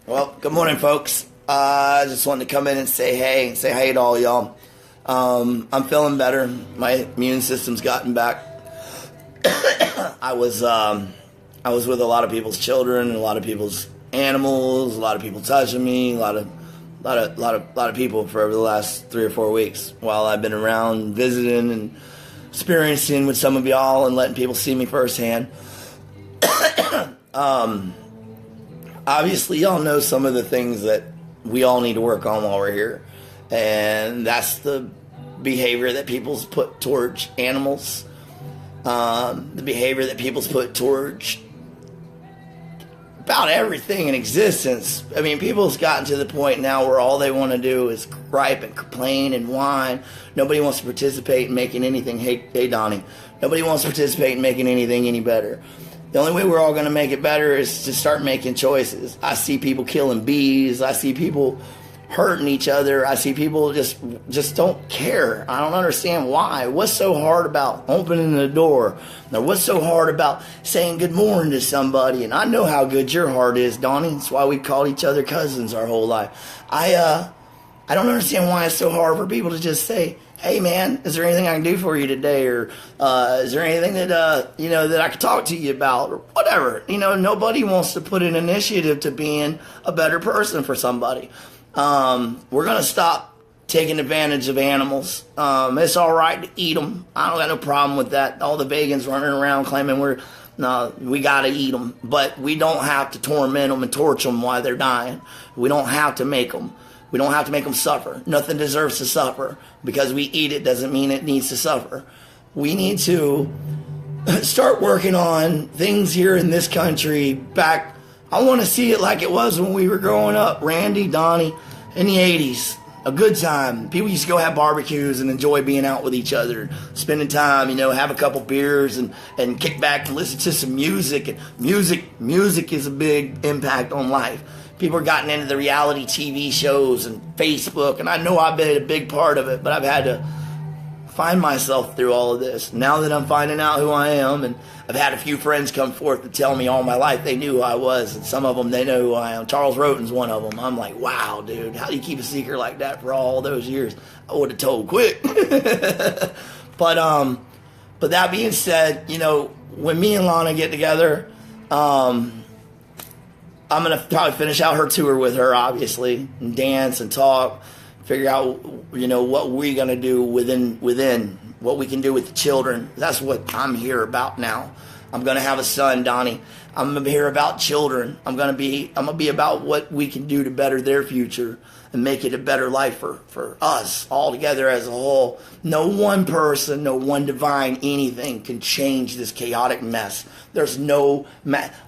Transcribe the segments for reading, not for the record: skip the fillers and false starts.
Well, good morning, folks. I just wanted to come in and say hey to all y'all. I'm feeling better. My immune system's gotten back. I was with a lot of people's children, a lot of people's animals, a lot of people touching me, a lot of people for over the last 3 or 4 weeks while I've been around visiting and experiencing with some of y'all and letting people see me firsthand. Obviously, y'all know some of the things that we all need to work on while we're here. And that's the behavior that people's put towards animals. The behavior that people's put towards about everything in existence. I mean, people's gotten to the point now where all they want to do is gripe and complain and whine. Nobody wants to participate in making anything, hey Donnie, nobody wants to participate in making anything any better. The only way we're all going to make it better is to start making choices. I see people killing bees. I see people hurting each other. I see people just don't care. I don't understand why. What's so hard about opening the door? Or what's so hard about saying good morning to somebody? And I know how good your heart is, Donnie. That's why we called each other cousins our whole life. I don't understand why it's so hard for people to just say, hey man, is there anything I can do for you today? Or is there anything that that I could talk to you about? Or whatever. Nobody wants to put an initiative to being a better person for somebody. We're going to stop taking advantage of animals. It's all right to eat them. I don't got no problem with that. All the vegans running around claiming we got to eat them. But we don't have to torment them and torture them while they're dying. We don't have to make them. We don't have to make them suffer. Nothing deserves to suffer. Because we eat it doesn't mean it needs to suffer. We need to start working on things here in this country back. I want to see it like it was when we were growing up. Randy, Donnie, in the 80s. A good time. People used to go have barbecues and enjoy being out with each other. Spending time, have a couple beers and kick back and listen to some music. And music is a big impact on life. People are gotten into the reality TV shows and Facebook, and I know I've been a big part of it, but I've had to find myself through all of this. Now that I'm finding out who I am, and I've had a few friends come forth to tell me all my life they knew who I was, and some of them, they know who I am. Charles Roten's one of them. I'm like, wow, dude, how do you keep a secret like that for all those years? I would have told quick. But that being said, when me and Lana get together, I'm going to probably finish out her tour with her, obviously, and dance and talk, figure out, what we're going to do within what we can do with the children. That's what I'm here about now. I'm going to have a son, Donnie. I'm going to be here about children. I'm going to be about what we can do to better their future and make it a better life for us all together as a whole. No one person, no one divine anything can change this chaotic mess. There's no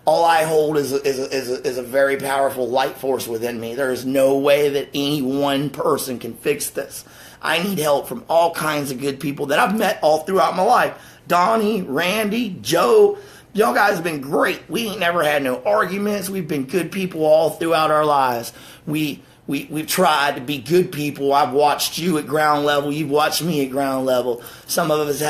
all I hold is a very powerful light force within me. There is no way that any one person can fix this. I need help from all kinds of good people that I've met all throughout my life. Donnie, Randy, Joe. Y'all guys have been great. We ain't never had no arguments. We've been good people all throughout our lives. We've tried to be good people. I've watched you at ground level. You've watched me at ground level. Some of us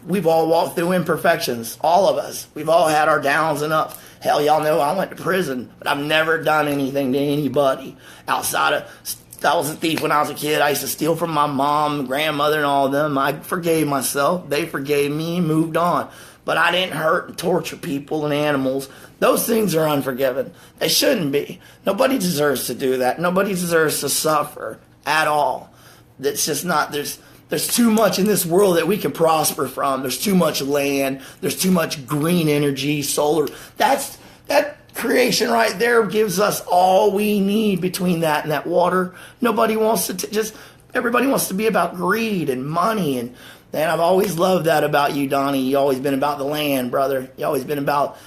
we've all walked through imperfections. All of us. We've all had our downs and ups. Hell, y'all know I went to prison, but I've never done anything to anybody outside of, I was a thief when I was a kid. I used to steal from my mom, grandmother, and all of them. I forgave myself. They forgave me and moved on. But I didn't hurt and torture people and animals. Those things are unforgiven. They shouldn't be. Nobody deserves to do that. Nobody deserves to suffer at all. That's just not, there's too much in this world that we can prosper from. There's too much land. There's too much green energy, solar. That creation right there gives us all we need between that and that water. Nobody wants to everybody wants to be about greed and money. And I've always loved that about you, Donnie. You always been about the land, brother. You always been about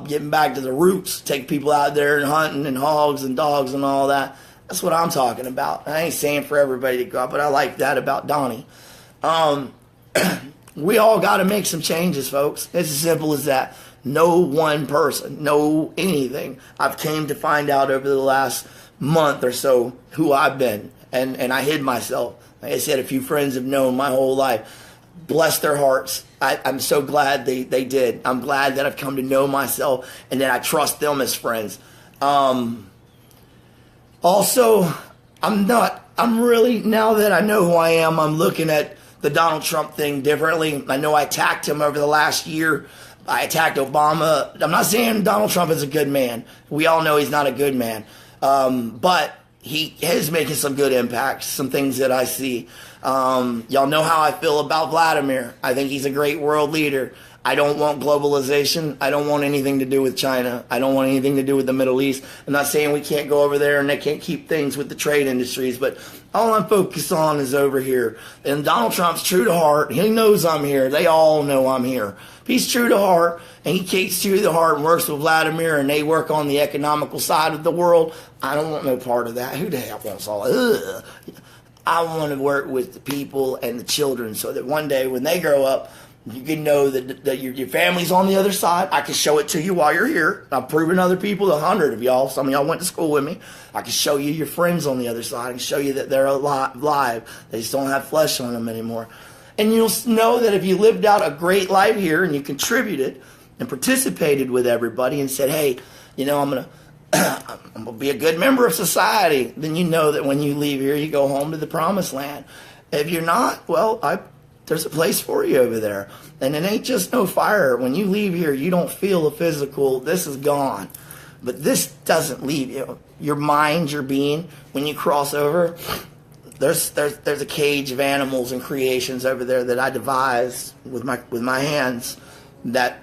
getting back to the roots. Take people out there and hunting and hogs and dogs and all that. That's what I'm talking about. I ain't saying for everybody to go out, but I like that about Donnie. We all got to make some changes, folks. It's as simple as that. No one person, no anything. I've came to find out over the last month or so who I've been, and I hid myself. Like I said, a few friends have known my whole life. Bless their hearts. I'm so glad they did. I'm glad that I've come to know myself and that I trust them as friends. Also, I'm really, now that I know who I am, I'm looking at the Donald Trump thing differently. I know I attacked him over the last year. I attacked Obama. I'm not saying Donald Trump is a good man. We all know he's not a good man. But he is making some good impacts, some things that I see. Y'all know how I feel about Vladimir. I think he's a great world leader. I don't want globalization. I don't want anything to do with China. I don't want anything to do with the Middle East. I'm not saying we can't go over there and they can't keep things with the trade industries, but all I'm focused on is over here. And Donald Trump's true to heart. He knows I'm here. They all know I'm here. If he's true to heart and he keeps true to heart and works with Vladimir and they work on the economical side of the world, I don't want no part of that. Who the hell wants all that? I want to work with the people and the children so that one day when they grow up, you can know that your family's on the other side. I can show it to you while you're here. I've proven other people, 100 of y'all. Some of y'all went to school with me. I can show you your friends on the other side. I can show you that they're alive. They just don't have flesh on them anymore. And you'll know that if you lived out a great life here and you contributed and participated with everybody and said, hey, you know, I'm going to be a good member of society, then you know that when you leave here, you go home to the promised land. If you're not, well, there's a place for you over there. And it ain't just no fire. When you leave here, you don't feel the physical. This is gone. But this doesn't leave you. Your mind, your being, when you cross over, there's a cage of animals and creations over there that I devised with my hands that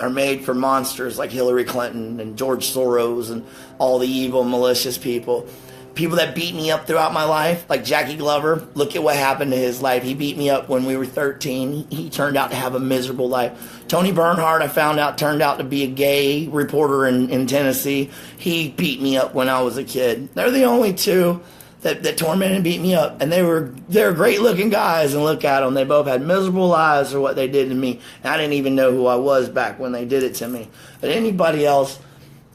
are made for monsters like Hillary Clinton and George Soros and all the evil, malicious people. People that beat me up throughout my life, like Jackie Glover, look at what happened to his life. He beat me up when we were 13. He turned out to have a miserable life. Tony Bernhardt, I found out, turned out to be a gay reporter in Tennessee. He beat me up when I was a kid. They're the only two that tormented and beat me up. And they're great-looking guys, and look at them. They both had miserable lives for what they did to me. And I didn't even know who I was back when they did it to me. But anybody else...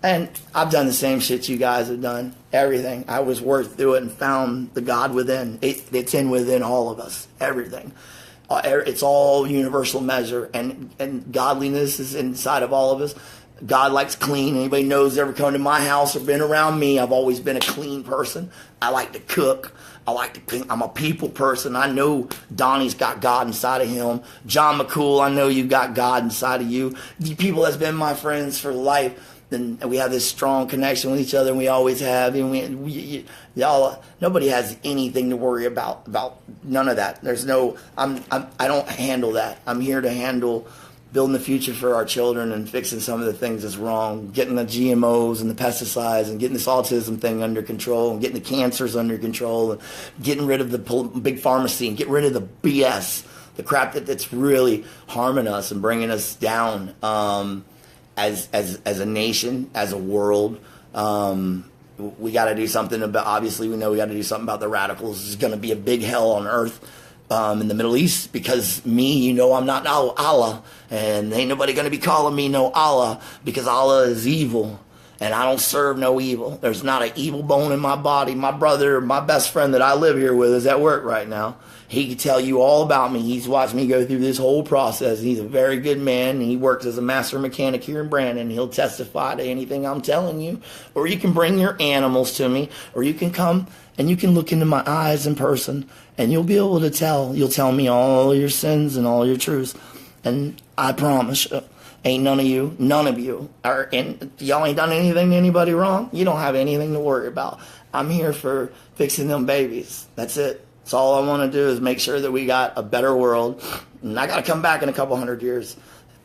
And I've done the same shit you guys have done. Everything. I was worked through it and found the God within. It's within all of us. Everything. It's all universal measure. And godliness is inside of all of us. God likes clean. Anybody knows ever come to my house or been around me, I've always been a clean person. I like to cook. I like to clean. I'm a people person. I know Donnie's got God inside of him. John McCool, I know you got God inside of you. The people that's been my friends for life. Then we have this strong connection with each other, and we always have. And y'all, nobody has anything to worry about none of that. There's no. I don't handle that. I'm here to handle building the future for our children and fixing some of the things that's wrong, getting the GMOs and the pesticides and getting this autism thing under control and getting the cancers under control and getting rid of the big pharmacy and getting rid of the BS, the crap that's really harming us and bringing us down. As a nation, as a world, we got to do something about. Obviously, we know we got to do something about the radicals. There's going to be a big hell on earth in the Middle East because you know, I'm not Allah, and ain't nobody going to be calling me no Allah because Allah is evil, and I don't serve no evil. There's not an evil bone in my body. My brother, my best friend that I live here with, is at work right now. He can tell you all about me. He's watched me go through this whole process. He's a very good man. He works as a master mechanic here in Brandon. He'll testify to anything I'm telling you. Or you can bring your animals to me. Or you can come and you can look into my eyes in person. And you'll be able to tell. You'll tell me all your sins and all your truths. And I promise you, ain't none of you, and y'all ain't done anything to anybody wrong. You don't have anything to worry about. I'm here for fixing them babies. That's it. That's all I want to do is make sure that we got a better world. And I got to come back in a couple hundred years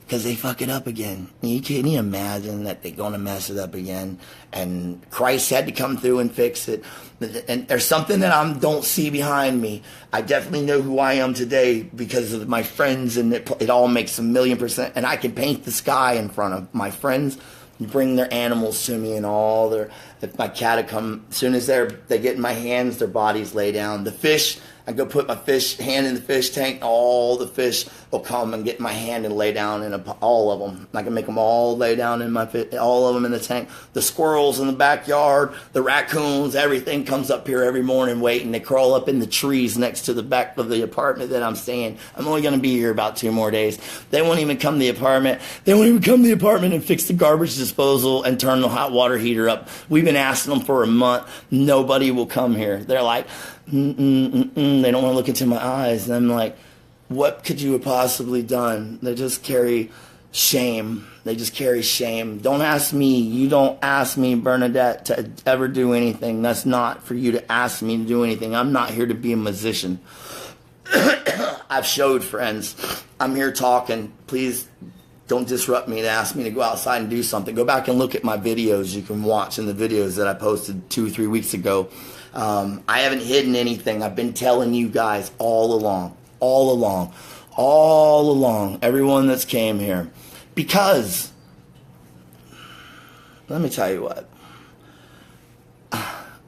because they fuck it up again. Can you imagine that they're going to mess it up again? And Christ had to come through and fix it. And there's something that I don't see behind me. I definitely know who I am today because of my friends, and it all makes 1,000,000%. And I can paint the sky in front of my friends. Bring their animals to me and if my cat come, as soon as they get in my hands, their bodies lay down. The fish, I go put my hand in the fish tank, all the fish will come and get my hand and lay down in all of them. I can make them all lay down in all of them in the tank. The squirrels in the backyard, the raccoons, everything comes up here every morning waiting. They crawl up in the trees next to the back of the apartment that I'm staying. I'm only going to be here about 2 more days. They won't even come to the apartment. They won't even come to the apartment and fix the garbage disposal and turn the hot water heater up. We've been asking them for a month. Nobody will come here. They're like, they don't want to look into my eyes. And I'm like, what could you have possibly done? They just carry shame. They just carry shame. Don't ask me. You don't ask me, Bernadette, to ever do anything. That's not for you to ask me to do anything. I'm not here to be a musician. I've showed friends. I'm here talking. Please don't disrupt me and ask me to go outside and do something. Go back and look at my videos. You can watch in the videos that I posted 2 or 3 weeks ago. I haven't hidden anything. I've been telling you guys all along, everyone that's came here. Because, let me tell you what.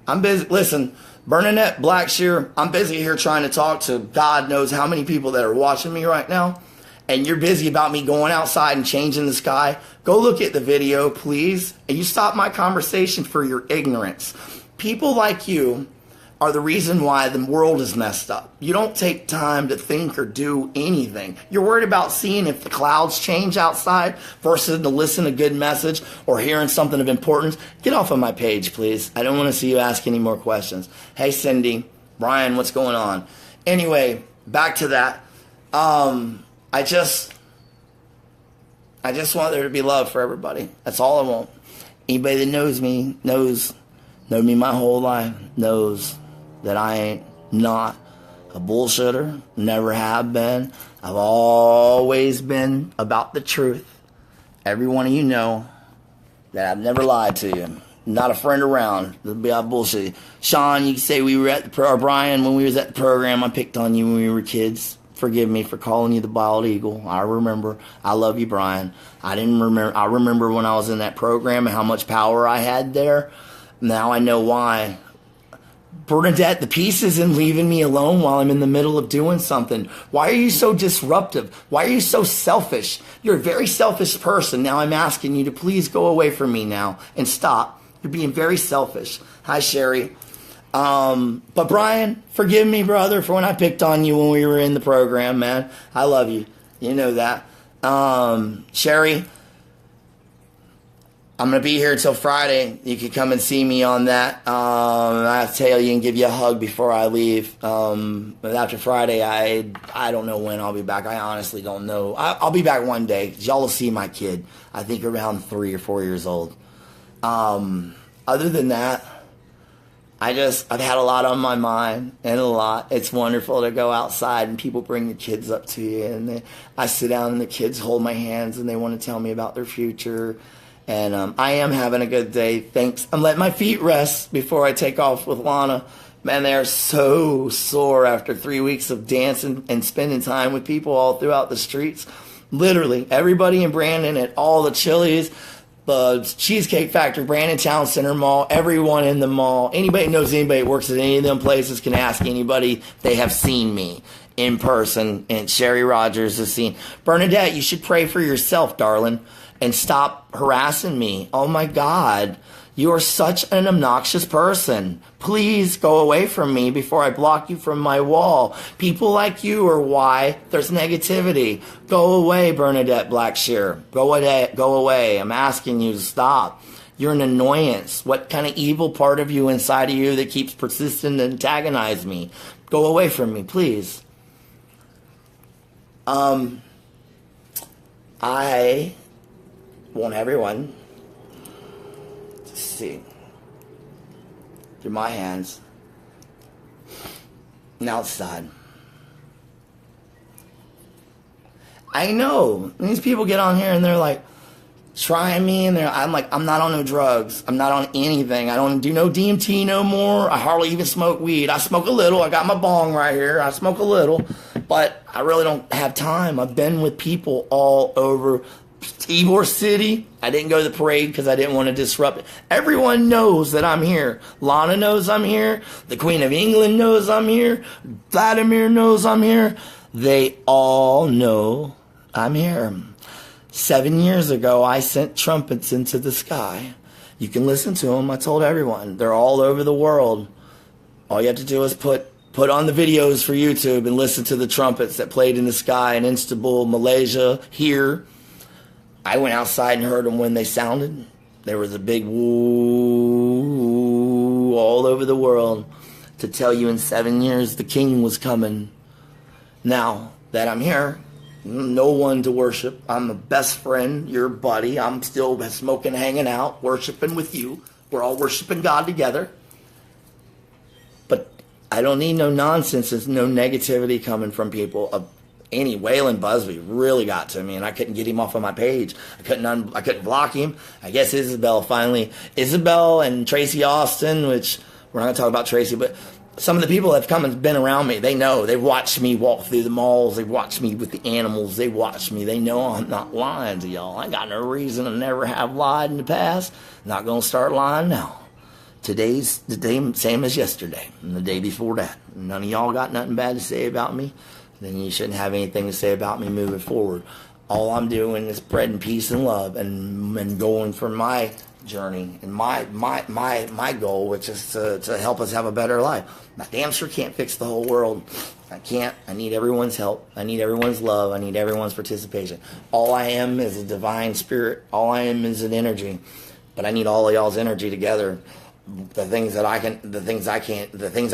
I'm busy. Listen, Bernadette Blackshear, I'm busy here trying to talk to God knows how many people that are watching me right now. And you're busy about me going outside and changing the sky. Go look at the video, please. And you stop my conversation for your ignorance. People like you are the reason why the world is messed up. You don't take time to think or do anything. You're worried about seeing if the clouds change outside versus to listen to a good message or hearing something of importance. Get off of my page, please. I don't want to see you ask any more questions. Hey, Cindy, Brian, what's going on? Anyway, back to that. I just want there to be love for everybody. That's all I want. Anybody that knows me, knows me my whole life, knows that I ain't not a bullshitter, never have been. I've always been about the truth. Every one of you know that I've never lied to you. Not a friend around. That'd be out bullshit. Sean, you can say we were at or Brian, when we was at the program, I picked on you when we were kids. Forgive me for calling you the bald eagle. I remember. I love you, Brian. I remember when I was in that program and how much power I had there. Now I know why. Bernadette, the peace isn't leaving me alone while I'm in the middle of doing something. Why are you so disruptive? Why are you so selfish? You're a very selfish person. Now I'm asking you to please go away from me now and stop. You're being very selfish. Hi, Sherry. But Brian, forgive me, brother, for when I picked on you when we were in the program, man. I love you. You know that. Sherry, I'm going to be here until Friday. You can come and see me on that. I'll tell you and give you a hug before I leave. But after Friday, I don't know when I'll be back. I honestly don't know. I'll be back one day. Y'all will see my kid. I think around 3 or 4 years old. Other than that, I've had a lot on my mind and a lot. It's wonderful to go outside and people bring the kids up to you. And I sit down and the kids hold my hands and they want to tell me about their future. And I am having a good day. Thanks. I'm letting my feet rest before I take off with Lana. Man, they are so sore after 3 weeks of dancing and spending time with people all throughout the streets. Literally, everybody in Brandon at all the Chili's, the Cheesecake Factory, Brandon Town Center Mall, everyone in the mall. Anybody knows anybody that works at any of them places can ask anybody. They have seen me in person, and Sherry Rogers has seen. Bernadette, you should pray for yourself, darling, and stop harassing me. Oh, my God. You are such an obnoxious person. Please go away from me before I block you from my wall. People like you are why there's negativity. Go away, Bernadette Blackshear. Go away. I'm asking you to stop. You're an annoyance. What kind of evil part of you inside of you that keeps persisting to antagonize me? Go away from me, please. I want everyone to see through my hands and outside. I know these people get on here and they're like trying me, and I'm like, I'm not on no drugs. I'm not on anything. I don't do no DMT no more. I hardly even smoke weed. I smoke a little. I got my bong right here. I smoke a little, but I really don't have time. I've been with people all over Ybor City. I didn't go to the parade because I didn't want to disrupt it. Everyone knows that I'm here. Lana knows I'm here. The Queen of England knows I'm here. Vladimir knows I'm here. They all know I'm here. 7 years ago, I sent trumpets into the sky. You can listen to them. I told everyone. They're all over the world. All you have to do is put on the videos for YouTube and listen to the trumpets that played in the sky in Istanbul, Malaysia, here. I went outside and heard them when they sounded. There was a big woo all over the world to tell you in 7 years the king was coming. Now that I'm here, no one to worship. I'm a best friend, your buddy. I'm still smoking, hanging out, worshiping with you. We're all worshiping God together. But I don't need no nonsense. There's no negativity coming from people. Waylon Busby really got to me, and I couldn't get him off of my page. I couldn't block him. I guess Isabel and Tracy Austin, which we're not going to talk about Tracy, but some of the people that have come and been around me, they know. They've watched me walk through the malls. They've watched me with the animals. They watched me. They know I'm not lying to y'all. I got no reason to never have lied in the past. Not going to start lying now. Today's the day, same as yesterday and the day before that. None of y'all got nothing bad to say about me. Then you shouldn't have anything to say about me moving forward. All I'm doing is spreading peace and love and going for my journey and my goal, which is to help us have a better life. I damn sure can't fix the whole world. I can't. I need everyone's help. I need everyone's love. I need everyone's participation. All I am is a divine spirit. All I am is an energy. But I need all of y'all's energy together. The things I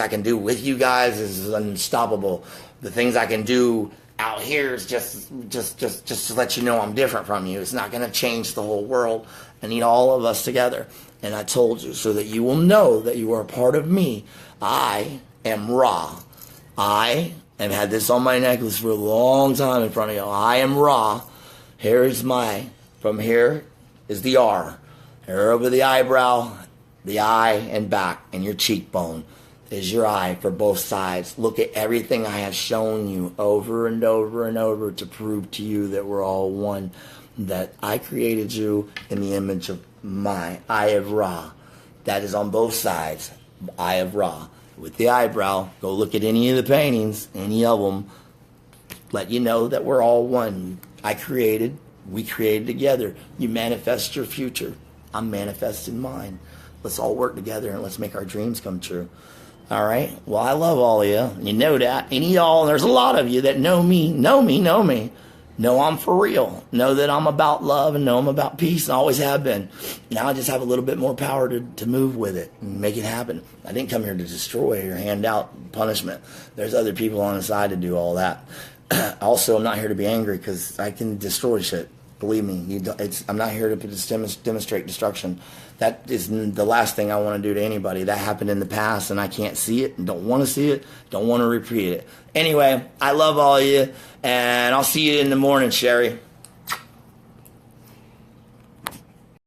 can do with you guys is unstoppable. The things I can do out here is just to let you know I'm different from you. It's not going to change the whole world. I need all of us together. And I told you so that you will know that you are a part of me. I am Ra. I have had this on my necklace for a long time in front of you. I am Ra. Here is from here is the R. Here over the eyebrow, the eye and back, and your cheekbone is your eye for both sides. Look at everything I have shown you over and over and over to prove to you that we're all one, that I created you in the image of my Eye of Ra. That is on both sides, Eye of Ra. With the eyebrow, go look at any of the paintings, any of them, let you know that we're all one. We created together. You manifest your future. I'm manifesting mine. Let's all work together and let's make our dreams come true. All right? Well, I love all of you. You know that. Any of y'all, there's a lot of you that know me. Know I'm for real. Know that I'm about love and know I'm about peace and always have been. Now I just have a little bit more power to move with it and make it happen. I didn't come here to destroy or hand out punishment. There's other people on the side to do all that. Also, I'm not here to be angry because I can destroy shit. Believe me, I'm not here to demonstrate destruction. That is the last thing I want to do to anybody. That happened in the past, and I can't see it, and don't want to see it, don't want to repeat it. Anyway, I love all of you, and I'll see you in the morning, Sherry.